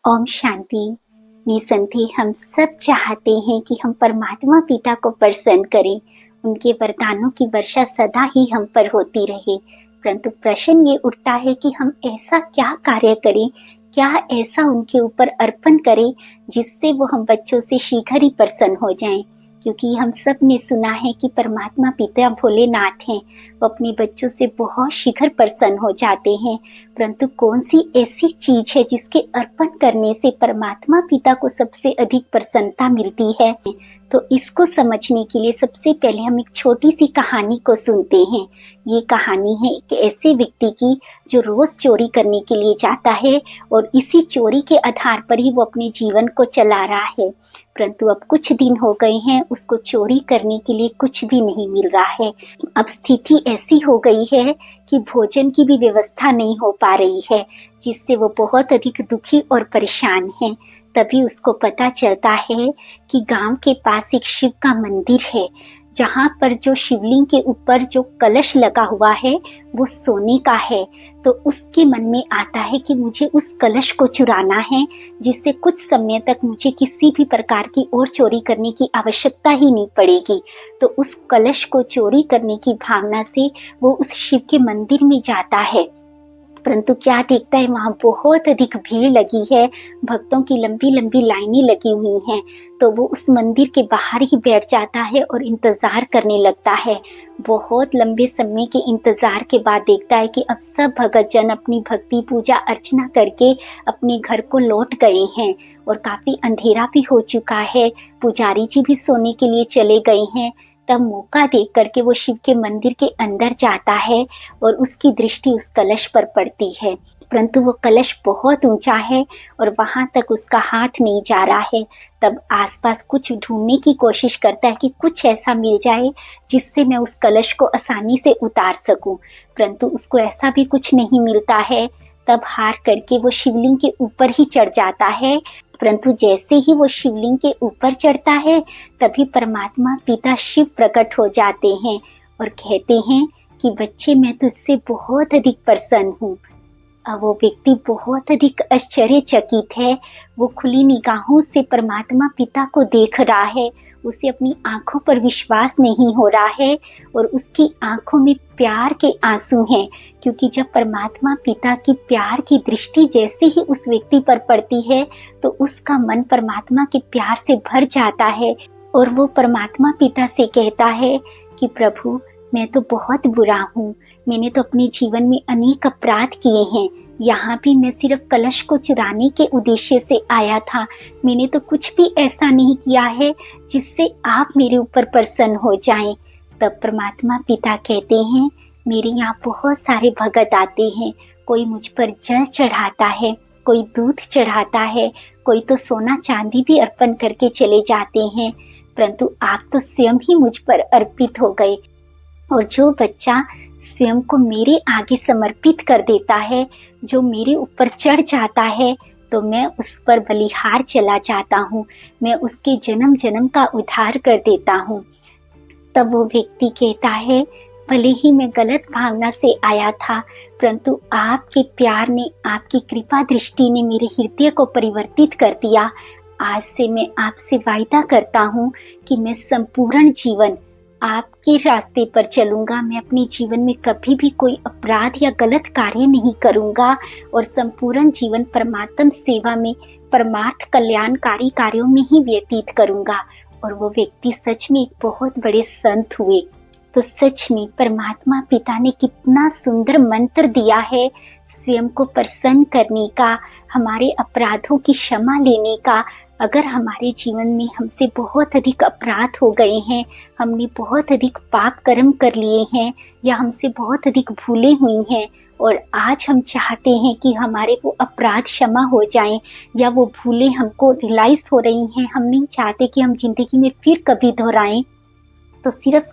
ओम शांति। निसंदेह हम सब चाहते हैं कि हम परमात्मा पिता को प्रसन्न करें, उनके वरदानों की वर्षा सदा ही हम पर होती रहे। परंतु प्रश्न ये उठता है कि हम ऐसा क्या कार्य करें, क्या ऐसा उनके ऊपर अर्पण करें जिससे वो हम बच्चों से शीघ्र ही प्रसन्न हो जाएं। क्योंकि हम सब ने सुना है कि परमात्मा पिता भोलेनाथ हैं, वो अपने बच्चों से बहुत शीघ्र प्रसन्न हो जाते हैं। परंतु कौन सी ऐसी चीज है जिसके अर्पण करने से परमात्मा पिता को सबसे अधिक प्रसन्नता मिलती है? तो इसको समझने के लिए सबसे पहले हम एक छोटी सी कहानी को सुनते हैं। ये कहानी है एक ऐसे व्यक्ति की जो रोज चोरी करने के लिए जाता है और इसी चोरी के आधार पर ही वो अपने जीवन को चला रहा है। परंतु अब कुछ दिन हो गए हैं, उसको चोरी करने के लिए कुछ भी नहीं मिल रहा है। अब स्थिति ऐसी हो गई है कि भोजन की भी व्यवस्था नहीं हो पा रही है, जिससे वो बहुत अधिक दुखी और परेशान है। तभी उसको पता चलता है कि गांव के पास एक शिव का मंदिर है, जहाँ पर जो शिवलिंग के ऊपर जो कलश लगा हुआ है वो सोने का है। तो उसके मन में आता है कि मुझे उस कलश को चुराना है, जिससे कुछ समय तक मुझे किसी भी प्रकार की और चोरी करने की आवश्यकता ही नहीं पड़ेगी। तो उस कलश को चोरी करने की भावना से वो उस शिव के मंदिर में जाता है। परंतु क्या देखता है, वहाँ बहुत अधिक भीड़ लगी है, भक्तों की लंबी लंबी लाइनें लगी हुई हैं। तो वो उस मंदिर के बाहर ही बैठ जाता है और इंतजार करने लगता है। बहुत लंबे समय के इंतजार के बाद देखता है कि अब सब भगत जन अपनी भक्ति पूजा अर्चना करके अपने घर को लौट गए हैं और काफी अंधेरा भी हो चुका है। पुजारी जी भी सोने के लिए चले गए हैं। तब मौका देख करके वो शिव के मंदिर के अंदर जाता है और उसकी दृष्टि उस कलश पर पड़ती है। परंतु वो कलश बहुत ऊंचा है और वहां तक उसका हाथ नहीं जा रहा है। तब आसपास कुछ ढूंढने की कोशिश करता है कि कुछ ऐसा मिल जाए जिससे मैं उस कलश को आसानी से उतार सकूं। परंतु उसको ऐसा भी कुछ नहीं मिलता है। तब हार करके वो शिवलिंग के ऊपर ही चढ़ जाता है। परंतु जैसे ही वो शिवलिंग के ऊपर चढ़ता है, तभी परमात्मा पिता शिव प्रकट हो जाते हैं और कहते हैं कि बच्चे, मैं तुझसे बहुत अधिक प्रसन्न हूँ। अब वो व्यक्ति बहुत अधिक आश्चर्यचकित है। वो खुली निगाहों से परमात्मा पिता को देख रहा है। उसे अपनी आंखों पर विश्वास नहीं हो रहा है और उसकी आंखों में प्यार के आंसू हैं। क्योंकि जब परमात्मा पिता की प्यार की दृष्टि जैसे ही उस व्यक्ति पर पड़ती है, तो उसका मन परमात्मा के प्यार से भर जाता है और वो परमात्मा पिता से कहता है कि प्रभु, मैं तो बहुत बुरा हूँ। मैंने तो अपने जीवन में अनेक अपराध किए हैं। यहाँ भी मैं सिर्फ कलश को चुराने के उद्देश्य से आया था। मैंने तो कुछ भी ऐसा नहीं किया है जिससे आप मेरे ऊपर प्रसन्न हो जाएं। तब परमात्मा पिता कहते हैं, मेरे यहाँ बहुत सारे भगत आते हैं। कोई मुझ पर जल चढ़ाता है, कोई दूध चढ़ाता है, कोई तो सोना चांदी भी अर्पण करके चले जाते हैं। परंतु आप तो स्वयं ही मुझ पर अर्पित हो गए। और जो बच्चा स्वयं को मेरे आगे समर्पित कर देता है, जो मेरे ऊपर चढ़ जाता है, तो मैं उस पर बलिहार चला जाता हूँ। मैं उसके जन्म जन्म का उद्धार कर देता हूँ। तब वो व्यक्ति कहता है, भले ही मैं गलत भावना से आया था, परंतु आपके प्यार ने, आपकी कृपा दृष्टि ने मेरे हृदय को परिवर्तित कर दिया। आज से मैं आपसे वायदा करता हूँ कि मैं संपूर्ण जीवन आपके रास्ते पर चलूंगा। मैं अपने जीवन में कभी भी कोई अपराध या गलत कार्य नहीं करूंगा और संपूर्ण जीवन परमात्म सेवा में, परमार्थ कल्याणकारी कार्यों में ही व्यतीत करूंगा। और वो व्यक्ति सच में एक बहुत बड़े संत हुए। तो सच में परमात्मा पिता ने कितना सुंदर मंत्र दिया है स्वयं को प्रसन्न करने का, हमारे अपराधों की क्षमा लेने का। अगर हमारे जीवन में हमसे बहुत अधिक अपराध हो गए हैं, हमने बहुत अधिक पाप कर्म कर लिए हैं या हमसे बहुत अधिक भूलें हुई हैं और आज हम चाहते हैं कि हमारे वो अपराध क्षमा हो जाएं या वो भूलें हमको रियलाइज हो रही हैं, हम नहीं चाहते कि हम जिंदगी में फिर कभी दोहराएं, तो सिर्फ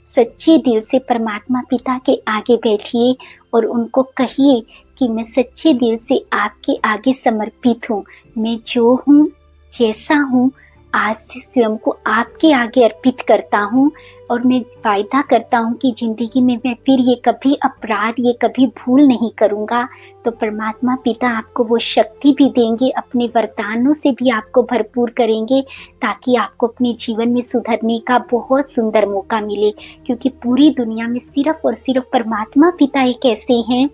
सच्चे दिल से परमात्मा पिता के आगे बैठिए और उनको कहिए कि मैं सच्चे दिल से आपके आगे समर्पित हूँ। मैं जो हूँ, जैसा हूँ, आज से स्वयं को आपके आगे अर्पित करता हूँ। और मैं वायदा करता हूँ कि ज़िंदगी में मैं फिर ये कभी अपराध, ये कभी भूल नहीं करूँगा। तो परमात्मा पिता आपको वो शक्ति भी देंगे, अपने वरदानों से भी आपको भरपूर करेंगे, ताकि आपको अपने जीवन में सुधरने का बहुत सुंदर मौका मिले। क्योंकि पूरी दुनिया में सिर्फ और सिर्फ परमात्मा पिता एक ऐसे हैं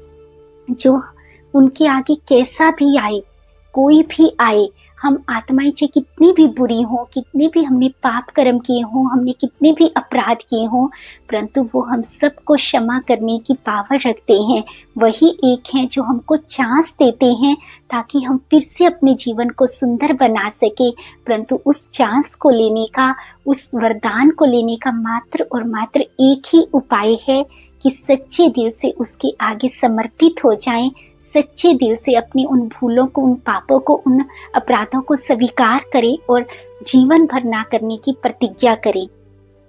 जो उनके आगे कैसा भी आए, कोई भी आए, हम आत्माएं चाहे कितनी भी बुरी हों, कितने भी हमने पाप कर्म किए हों, हमने कितने भी अपराध किए हों, परंतु वो हम सबको क्षमा करने की पावर रखते हैं। वही एक हैं जो हमको चांस देते हैं ताकि हम फिर से अपने जीवन को सुंदर बना सके। परंतु उस चांस को लेने का, उस वरदान को लेने का मात्र और मात्र एक ही उपाय है कि सच्चे दिल से उसके आगे समर्पित हो जाएं, सच्चे दिल से अपनी उन भूलों को, उन पापों को, उन अपराधों को स्वीकार करें और जीवन भर ना करने की प्रतिज्ञा करें।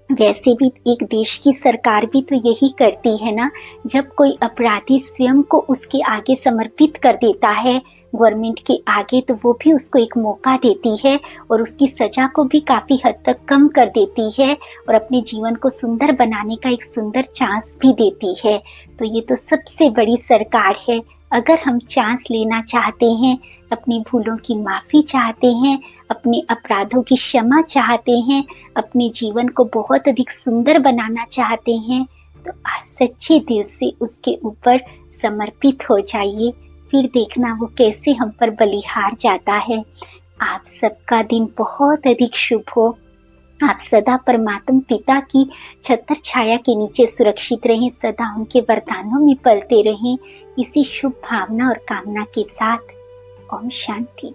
वैसे भी एक देश की सरकार भी तो यही करती है ना, जब कोई अपराधी स्वयं को उसके आगे समर्पित कर देता है गवर्नमेंट के आगे, तो वो भी उसको एक मौका देती है और उसकी सजा को भी काफ़ी हद तक कम कर देती है और अपने जीवन को सुंदर बनाने का एक सुंदर चांस भी देती है। तो ये तो सबसे बड़ी सरकार है। अगर हम चांस लेना चाहते हैं, अपनी भूलों की माफ़ी चाहते हैं, अपने अपराधों की क्षमा चाहते हैं, अपने जीवन को बहुत अधिक सुंदर बनाना चाहते हैं, तो सच्चे दिल से उसके ऊपर समर्पित हो जाइए। फिर देखना वो कैसे हम पर बलिहार जाता है। आप सबका दिन बहुत अधिक शुभ हो। आप सदा परमात्मा पिता की छत्र छाया के नीचे सुरक्षित रहें, सदा उनके वरदानों में पलते रहें। इसी शुभ भावना और कामना के साथ ओम शांति।